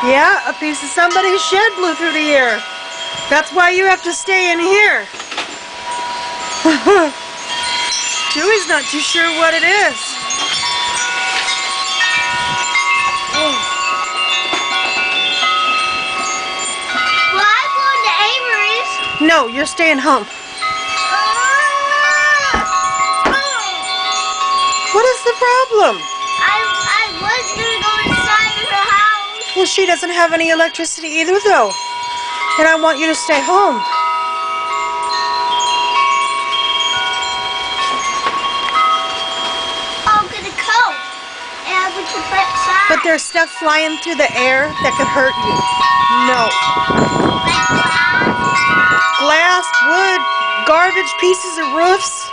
Yeah, a piece of somebody's shed blew through the air. That's why you have to stay in here. Dewey's not too sure what it is. Well, I'm going to Avery's. No, you're staying home. What is the problem? I was going to go inside of her house. Well, she doesn't have any electricity either, though. And I want you to stay home. I'll get a coat. And we can put outside. But there's stuff flying through the air that could hurt you. No. Like glass? Glass, wood, garbage, pieces of roofs.